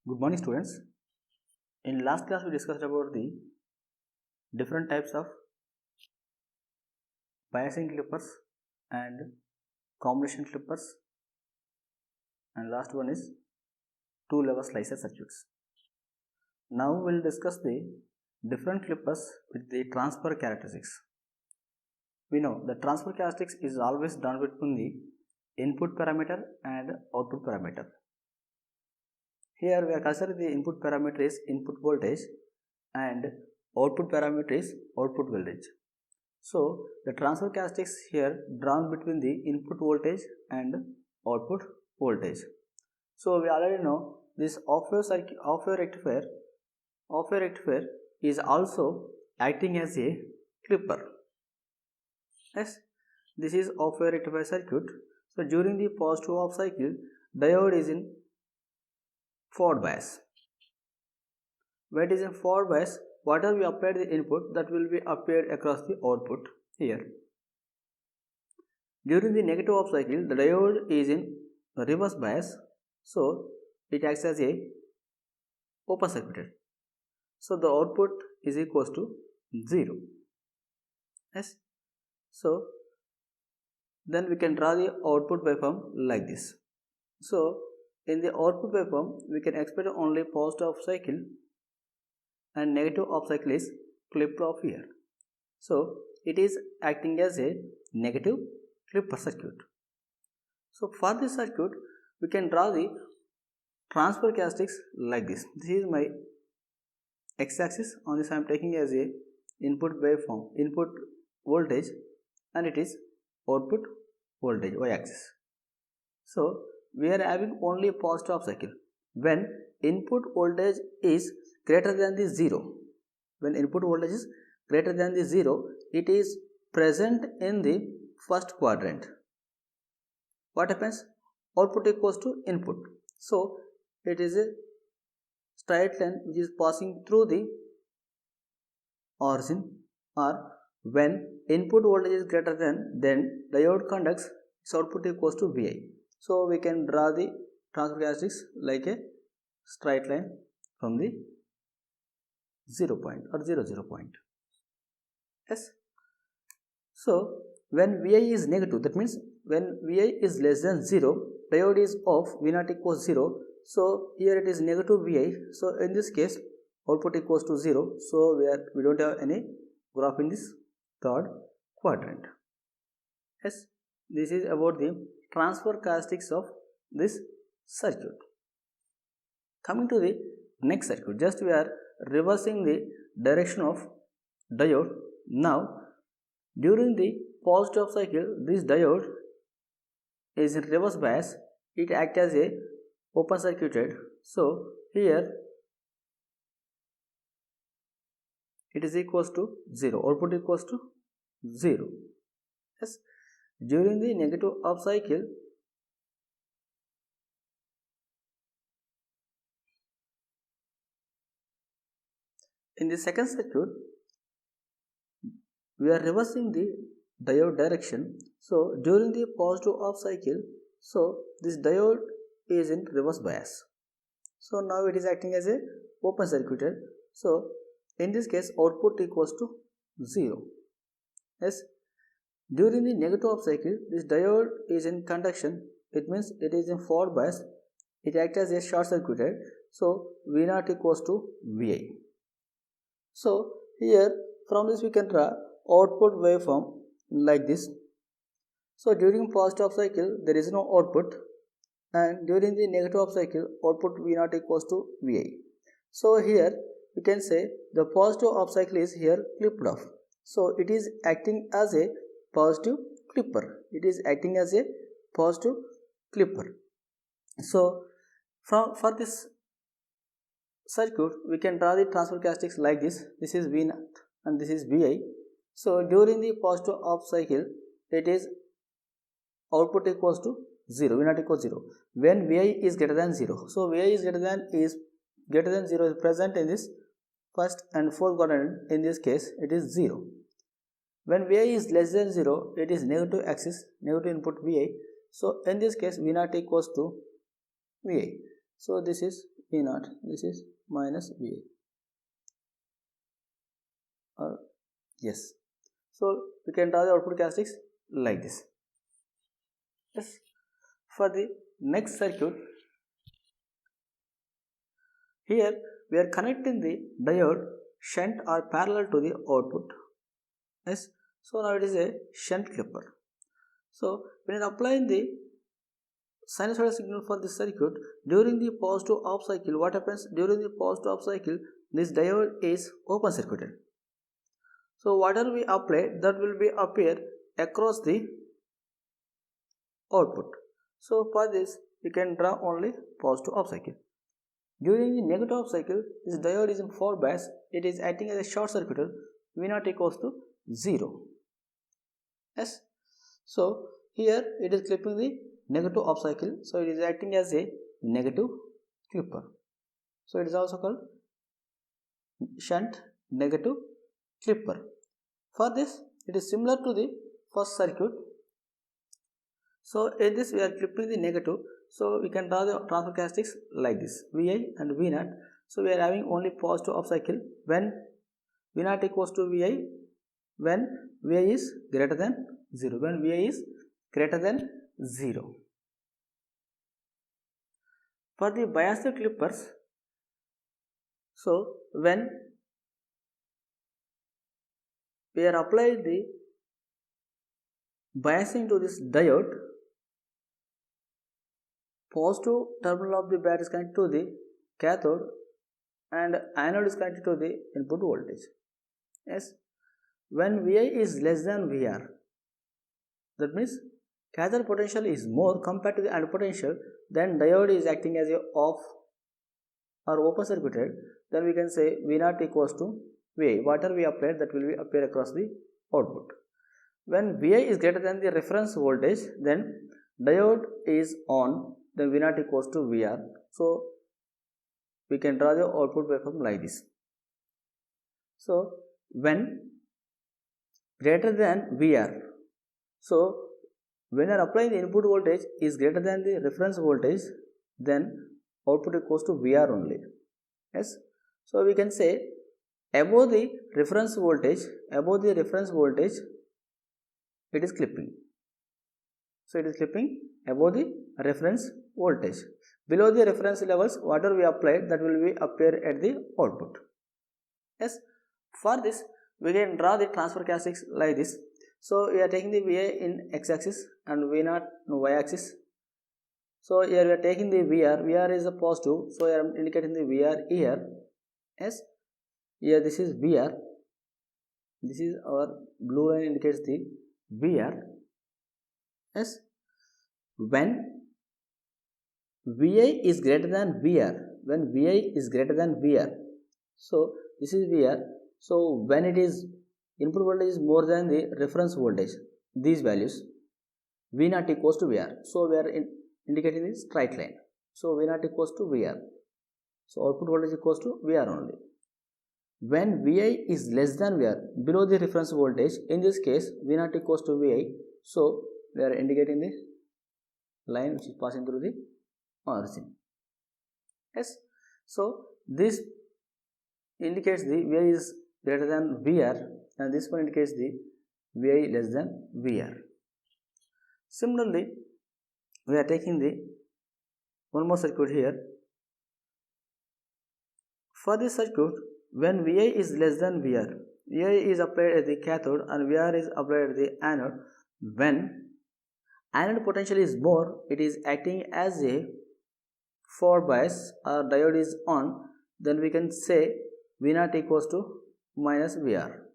Good morning, students. In last class we discussed about the different types of biasing clippers and combination clippers, and last one is two level slicer circuits. Now we will discuss the different clippers with the transfer characteristics. We know the transfer characteristics is always done between the input parameter and output parameter. Here we are considering the input parameter is input voltage and output parameter is output voltage. So the transfer characteristics here drawn between the input voltage and output voltage. So we already know this off-wave rectifier is also acting as a clipper. Yes, this is off-wave rectifier circuit. So during the positive off cycle, diode is in forward bias. When it is in forward bias, whatever we applied the input, that will be applied across the output here. During the negative off cycle, the diode is in reverse bias, so it acts as a open circuited. So the output is equals to 0. Yes. So then we can draw the output waveform like this. So in the output waveform, we can expect only positive off cycle and negative off cycle is clipped off here. So it is acting as a negative clipper circuit. So for this circuit, we can draw the transfer characteristics like this. This is my x-axis. On this I am taking as a input waveform, input voltage, and it is output voltage, y-axis. So we are having only positive off cycle when input voltage is greater than the 0. When input voltage is greater than the 0, it is present in the first quadrant. What happens? Output equals to input. So it is a straight line which is passing through the origin, or when input voltage is greater than, then diode conducts, its output equals to Vi. So we can draw the transfer characteristics like a straight line from the 0 point or 0 point. Yes. So when Vi is negative, that means when Vi is less than 0, diode is off, V0 equals 0. So here it is negative Vi. So in this case, output equals to 0. So we don't have any graph in this third quadrant. Yes, this is about the transfer characteristics of this circuit. Coming to the next circuit, just we are reversing the direction of diode. Now during the positive cycle, this diode is in reverse bias. It acts as a open circuited. So here it is equals to 0. Output equals to 0. Yes. During the negative off cycle, in the second circuit, we are reversing the diode direction. So during the positive off cycle, so this diode is in reverse bias. So now it is acting as a open circuited. So in this case, output equals to 0. Yes. During the negative off cycle, this diode is in conduction. It means it is in forward bias. It acts as a short circuited. So V0 equals to Vi. So here from this we can draw output waveform like this. So during positive off cycle there is no output, and during the negative off cycle output V0 equals to Vi. So here we can say the positive off cycle is here clipped off. So it is acting as a positive clipper. It is acting as a positive clipper. So for this circuit we can draw the transfer characteristics like this. This is V0 and this is Vi. So during the positive off cycle, it is output equals to 0, V0 equals 0. When Vi is greater than 0, so Vi is greater than 0 is present in this first and fourth quadrant. In this case, it is 0. When Vi is less than 0, it is negative axis, negative input Vi. So in this case, V0 equals to Vi. So this is V naught, this is minus VA. Yes. So we can draw the output characteristics like this. Yes. For the next circuit, here we are connecting the diode shunt or parallel to the output. Yes. So now it is a shunt clipper. So when you are applying the sinusoidal signal for this circuit during the positive off cycle, what happens during the positive off cycle? This diode is open circuited. So whatever we apply, that will be appear across the output. So for this we can draw only positive off cycle. During the negative off cycle, this diode is in forward bias. It is acting as a short circuited. V naught equals to 0. Yes. So here it is clipping the negative off cycle. So it is acting as a negative clipper. So it is also called shunt negative clipper. For this, it is similar to the first circuit. So in this we are clipping the negative. So we can draw the transfer characteristics like this, Vi and V naught. So we are having only positive off cycle when V naught equals to Vi, when Vi is greater than 0. When Vi is greater than 0. For the biased clippers, so when we are applying the biasing to this diode, positive terminal of the battery is connected to the cathode and anode is connected to the input voltage. Yes. When Vi is less than Vr, that means cathode potential is more compared to the anode potential, then diode is acting as a off or open circuited, then we can say V naught equals to Vi. Whatever we applied, that will be appear across the output. When Vi is greater than the reference voltage, then diode is on, then V naught equals to Vr. So we can draw the output waveform like this. So when greater than Vr, so when you are applying the input voltage is greater than the reference voltage, then output equals to Vr only. Yes. So we can say above the reference voltage, it is clipping. So it is clipping above the reference voltage. Below the reference levels, whatever we applied, that will be appear at the output. Yes. For this, we can draw the transfer characteristics like this. So we are taking the Vi in x-axis and V naught in y-axis. So here we are taking the Vr is a positive, so I am indicating the Vr here. Yes. Here this is Vr. This is our blue line indicates the Vr. Yes. When Vi is greater than Vr, so this is Vr. So when it is input voltage is more than the reference voltage, these values, V naught equals to Vr. So we are indicating the straight line. So V naught equals to Vr. So output voltage equals to Vr only. When Vi is less than Vr, below the reference voltage, in this case V naught equals to Vi. So we are indicating the line which is passing through the origin. Yes. So this indicates the Vi is greater than Vr, and this one indicates the Vi less than Vr. Similarly, we are taking the one more circuit here. For this circuit, when Vi is less than Vr, Vi is applied at the cathode and Vr is applied at the anode. When anode potential is more, it is acting as a forward bias or diode is on, then we can say V naught equals to minus Vr.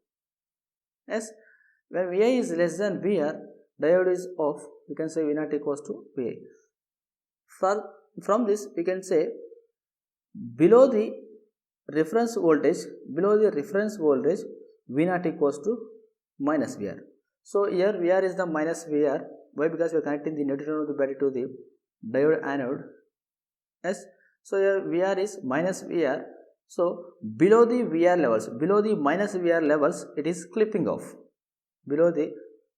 Yes. When Vi is less than Vr, diode is off, we can say V naught equals to Vi. From this we can say below the reference voltage, V naught equals to minus Vr. So here Vr is the minus Vr. Why? Because we are connecting the negative terminal of the battery to the diode anode. Yes. So here Vr is minus Vr. So below the Vr levels, below the minus Vr levels, it is clipping off. Below the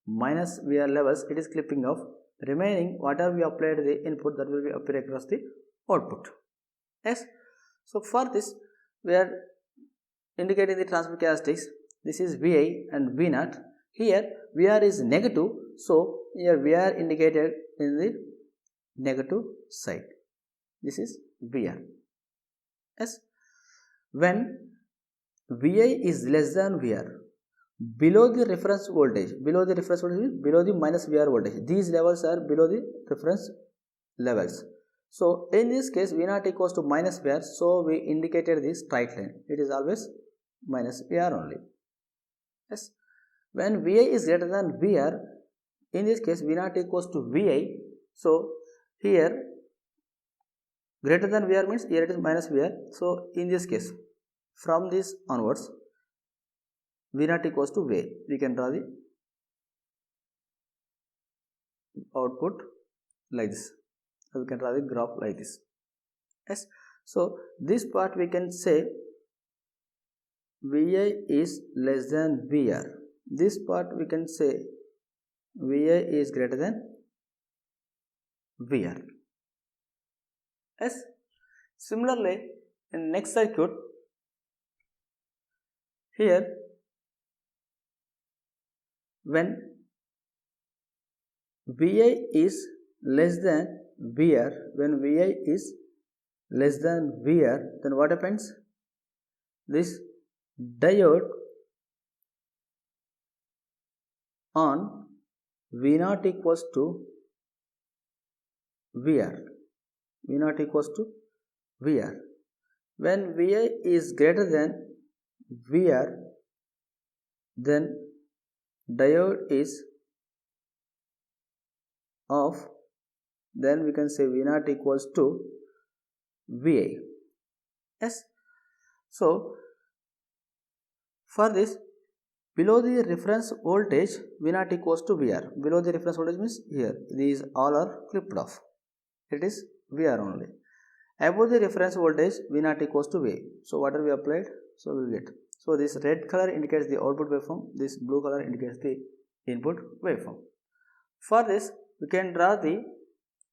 minus Vr levels, it is clipping off. Remaining whatever we applied the input, that will be appear across the output. Yes. So for this we are indicating the transfer characteristics. This is Vi and V naught. Here Vr is negative, so here Vr indicated in the negative side. This is Vr. Yes. When Vi is less than Vr, below the reference voltage means below the minus Vr voltage. These levels are below the reference levels. So in this case V naught equals to minus Vr, so we indicated this straight line. It is always minus Vr only. Yes. When Vi is greater than Vr, in this case V naught equals to Vi. So here greater than Vr means here it is minus Vr. So in this case, from this onwards, V naught equals to V. We can draw the output like this. So we can draw the graph like this. Yes. So this part we can say Vi is less than Vr. This part we can say Vi is greater than Vr. Yes. Similarly, in next circuit, here when Vi is less than Vr, when Vi is less than Vr, then what happens? This diode on V naught equals to Vr. V naught equals to Vr. When Vi is greater than Vr, then diode is off. Then we can say V naught equals to Vi. Yes. So for this, below the reference voltage V naught equals to Vr. Below the reference voltage means here these all are clipped off. It is Vr only. Above the reference voltage V naught equals to V. So whatever we applied, so we will get. So this red color indicates the output waveform. This blue color indicates the input waveform. For this we can draw the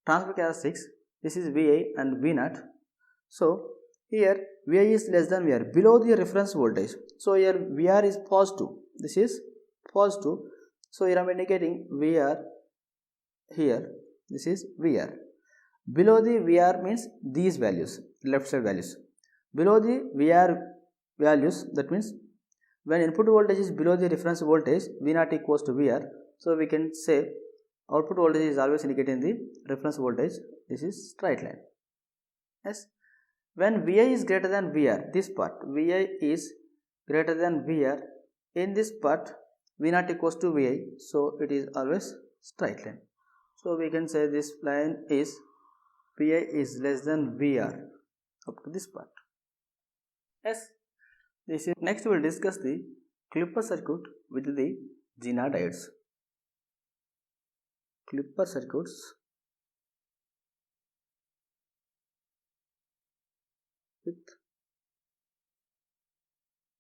transfer characteristics. This is Vi and V naught. So here Vi is less than Vr, below the reference voltage. So here Vr is positive. This is positive. So here I am indicating Vr here. This is Vr. Below the Vr means these values, left side values. Below the Vr values, that means when input voltage is below the reference voltage, V naught equals to Vr. So we can say output voltage is always indicating the reference voltage. This is straight line. Yes. When Vi is greater than Vr, this part Vi is greater than Vr, in this part V naught equals to Vi, so it is always straight line. So we can say this line is Vi is less than Vr up to this part. Yes. This is next we will discuss the clipper circuit with the Zener diodes. Clipper circuits with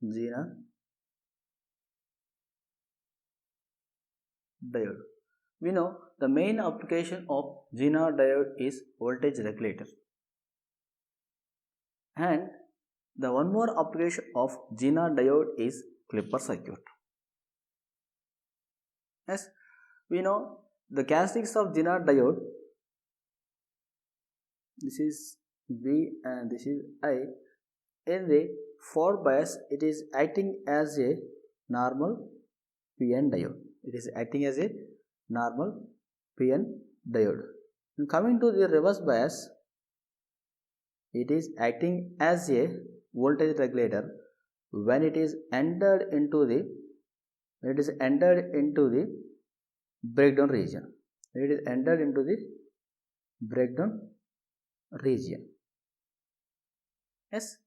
Zener diode. We know the main application of Zener diode is voltage regulator, and the one more application of Zener diode is clipper circuit. Yes, we know the characteristics of Zener diode. This is V and this is I. In the forward bias, it is acting as a normal PN diode. It is acting as a normal PN diode. And coming to the reverse bias, it is acting as a voltage regulator when it is entered into the breakdown region. It is entered into the breakdown region. Yes.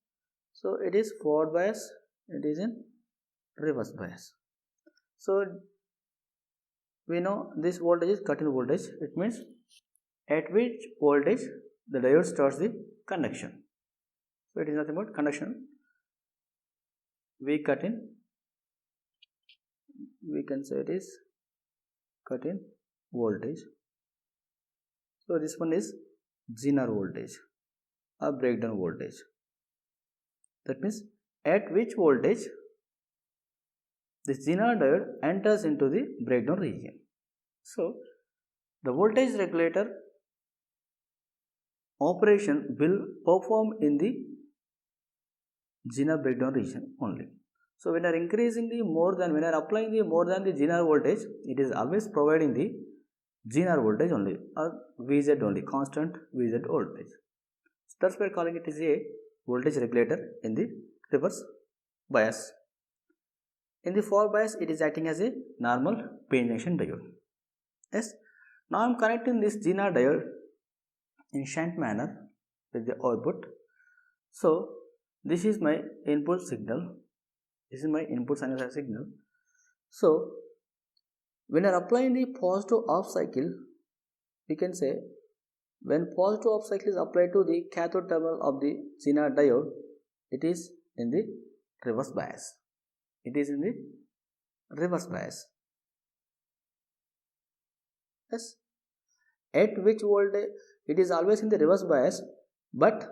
So it is forward bias, it is in reverse bias. So we know this voltage is cut-in voltage. It means at which voltage the diode starts the conduction. So it is nothing but conduction. V cut-in, we can say it is cut-in voltage. So this one is Zener voltage or breakdown voltage. That means at which voltage this Zener diode enters into the breakdown region. So the voltage regulator operation will perform in the Zener breakdown region only. So when you are increasing the when you are applying the more than the Zener voltage, it is always providing the Zener voltage only, or VZ only, constant VZ voltage. So that's why calling it is a voltage regulator in the reverse bias. In the forward bias, it is acting as a normal PN junction diode. Yes. Now I am connecting this Zener diode in shunt manner with the output. So this is my input signal. This is my input sinusoidal signal. So when you are applying the positive off cycle, we can say when positive off cycle is applied to the cathode terminal of the Zener diode, it is in the reverse bias. It is in the reverse bias. Yes. At which voltage? It is always in the reverse bias, but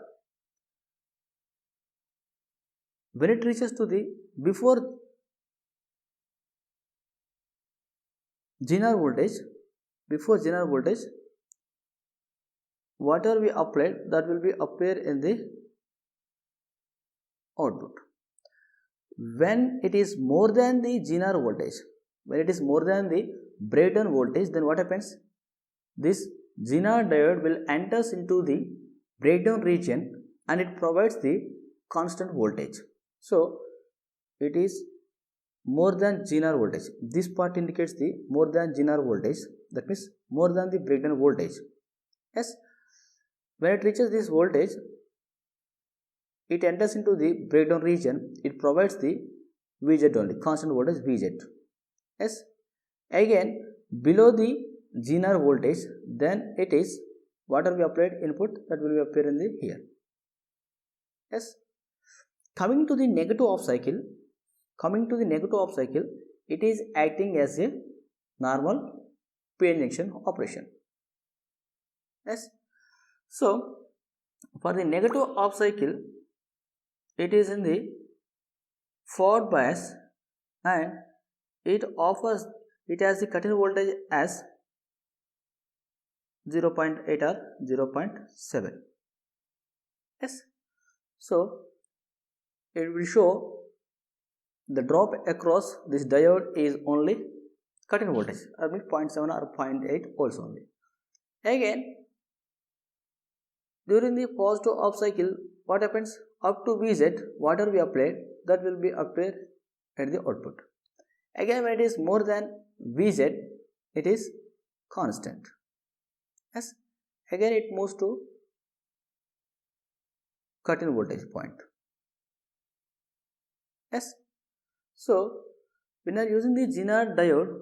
when it reaches to the before Zener voltage, whatever we applied, that will be appear in the output. When it is more than the Zener voltage, when it is more than the breakdown voltage, then what happens? This Zener diode will enters into the breakdown region and it provides the constant voltage. So it is more than Zener voltage. This part indicates the more than Zener voltage, that means more than the breakdown voltage. Yes, when it reaches this voltage, it enters into the breakdown region, it provides the VZ only, constant voltage VZ. Yes, again below the Zener voltage, then it is whatever we applied input, that will be appear in the here. Yes, coming to the negative off cycle, it is acting as a normal PN junction operation. Yes, so for the negative off cycle, it is in the forward bias and it has the cut-in voltage as 0.8 or 0.7. Yes, so it will show the drop across this diode is only cut-in voltage, or 0.7 or 0.8 volts only. Again, during the positive off cycle, what happens? Up to VZ, whatever we applied, that will be appear at the output. Again, when it is more than VZ, it is constant. Yes, again it moves to cut-in voltage point. Yes, so when you are using the Zener diode,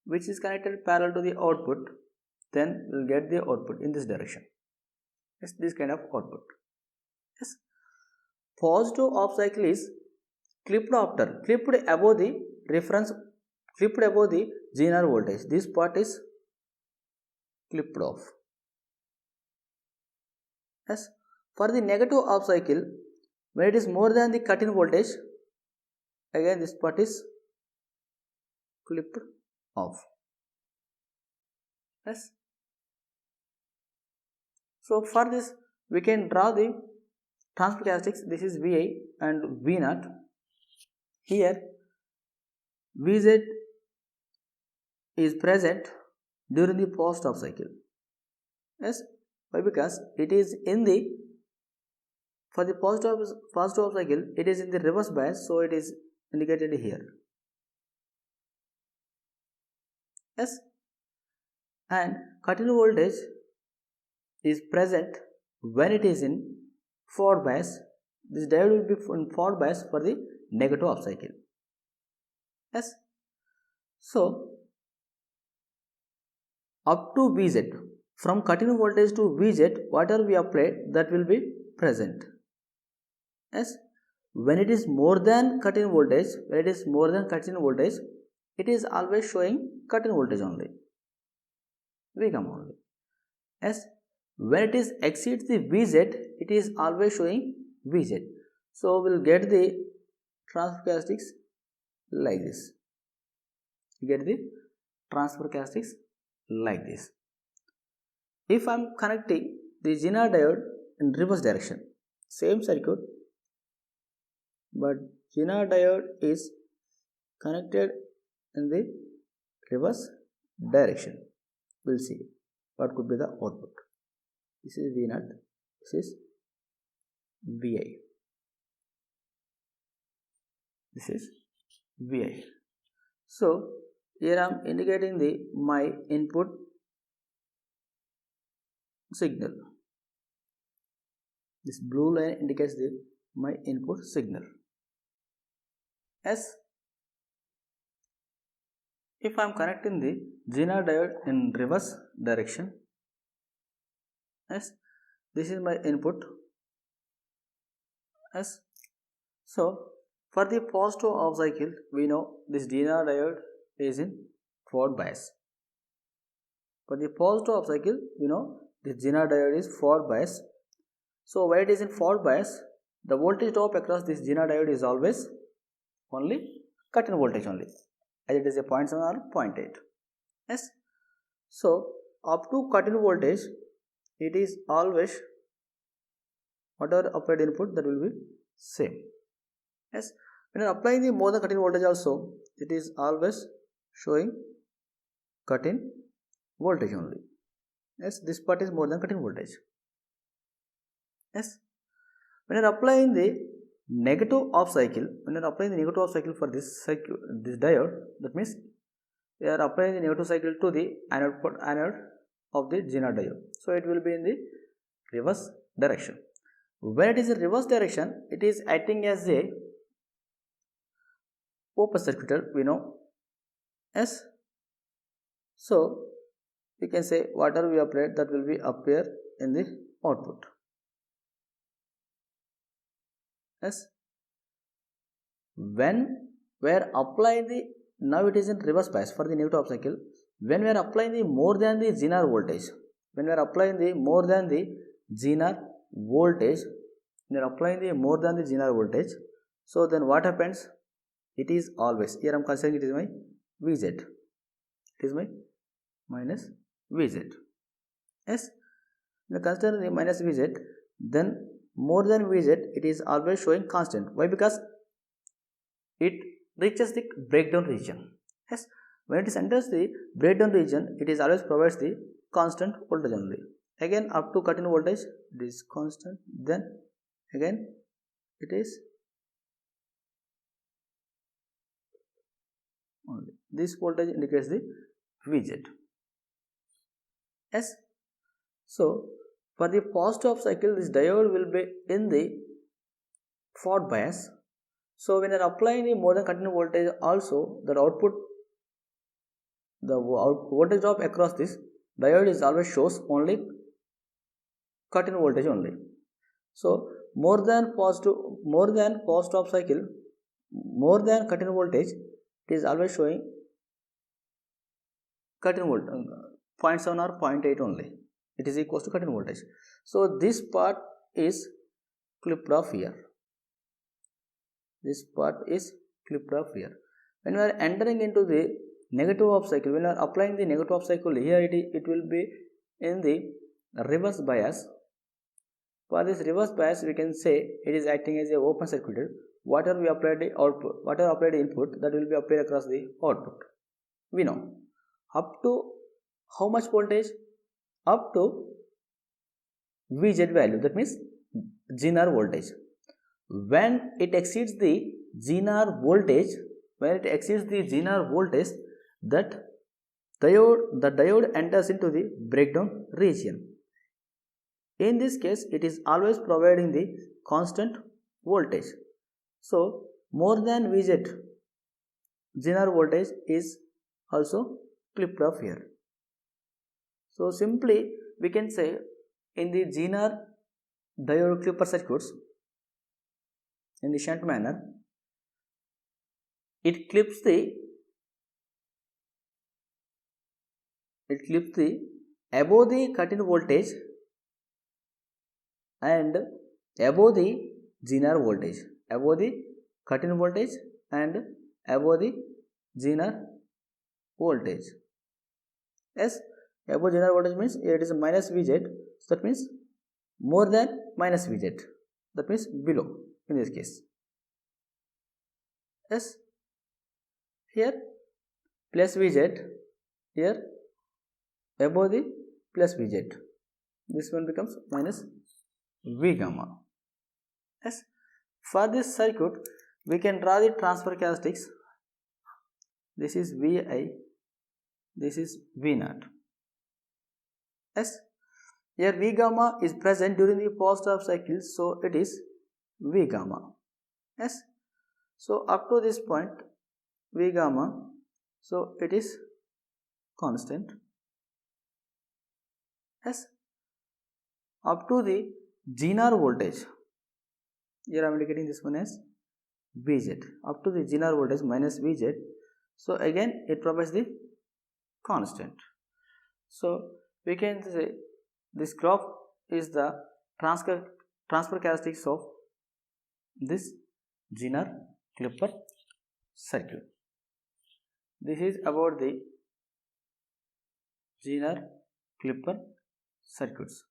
which is connected parallel to the output, then we will get the output in this direction. Yes, this kind of output. Yes, positive off cycle is clipped above the reference, clipped above the Zener voltage. This part is clipped off. Yes, for the negative off cycle, when it is more than the cut-in voltage, again this part is clipped off. Yes, so for this we can draw the transfer characteristics. This is Vi and V0. Here Vz is present during the post off cycle. Yes, why? Because it is in the, for the positive off cycle, it is in the reverse bias, so it is indicated here. Yes, and cut-in voltage is present when it is in forward bias. This diode will be in forward bias for the negative off cycle. Yes, so up to Vz, from cut-in voltage to Vz, whatever we applied, that will be present. Yes, when it is more than cut-in voltage, it is always showing cut-in voltage only, Vcom only. Yes, when it is exceeds the Vz, it is always showing Vz. So we'll get the transfer characteristics like this. You get the transfer characteristics like this. If I am connecting the Zener diode in reverse direction, same circuit, but Zener diode is connected in the reverse direction. We'll see what could be the output. This is V0, this is Vi, this is Vi. So here I am indicating the my input signal. This blue line indicates the my input signal. As if I am connecting the Zener diode in reverse direction, as this is my input, as so for the positive off cycle we know this Zener diode is in forward bias. For the positive off cycle we know this Zener diode is forward bias. So why it is in forward bias? The voltage drop across this Zener diode is always only cut-in voltage only, as it is a 0.7 or 0.8. Yes. So up to cut-in voltage, it is always whatever applied input that will be same. Yes. When you are applying the more than cut-in voltage also, it is always showing cut-in voltage only. Yes. This part is more than cut-in voltage. Yes. When you are applying the negative off cycle, for this cycle, this diode, that means we are applying the negative cycle to the anode of the Zener diode. So it will be in the reverse direction. When it is in reverse direction, it is acting as a open circuit, we know. Yes. So we can say whatever we apply, that will be appear in the output. Yes. When we are applying the, now it is in reverse bias for the negative off cycle. When we are applying the more than the Zener voltage, so then what happens? It is always, here I am considering it is my Vz, it is my minus Vz. Yes, when consider the minus Vz, then more than Vz, it is always showing constant. Why? Because it reaches the breakdown region. Yes, when it enters the breakdown region, it is always provides the constant voltage only. Again up to cut-in voltage, it is constant. Then again it is only. This voltage indicates the Vz. Yes. So for the positive off cycle, this diode will be in the forward bias. So when you are applying the more than cut-in voltage, also the output, the voltage drop across this diode is always shows only cut-in voltage only. So more than positive off cycle, more than cut-in voltage, it is always showing cut-in voltage 0.7 or 0.8 only. It is equals to cut-in voltage. So this part is clipped off here. This part is clipped off here. When we are entering into the negative off cycle, when we are applying the negative off cycle, here it will be in the reverse bias. For this reverse bias, we can say it is acting as a open circuit. Whatever we applied the output, whatever applied input, that will be applied across the output. We know up to how much voltage? Up to Vz value, that means Zener voltage. When it exceeds the Zener voltage, that the diode enters into the breakdown region. In this case, it is always providing the constant voltage. So more than Vz, Zener voltage is also clipped off here. So simply we can say in the Zener diode clipper circuits, in the shunt manner, it clips the above the cut-in voltage and above the Zener voltage, above the cut-in voltage and above the Zener voltage. Yes, above Zener voltage means it is minus Vz, so that means more than minus Vz, that means below in this case. Yes, here plus Vz, here above the plus Vz, this one becomes minus V gamma. Yes, for this circuit we can draw the transfer characteristics. This is Vi, this is V naught. Yes, here V gamma is present during the positive half cycle, so it is V gamma. Yes, so up to this point V gamma, so it is constant. Yes, up to the Zener voltage, here I am indicating this one as Vz, up to the Zener voltage minus Vz, so again it provides the constant. So we can say this graph is the transfer characteristics of this Zener Clipper circuit. This is about the Zener Clipper circuits.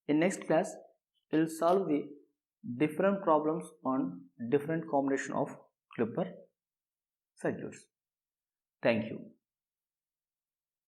In next class, we will solve the different problems on different combination of Clipper circuits. Thank you.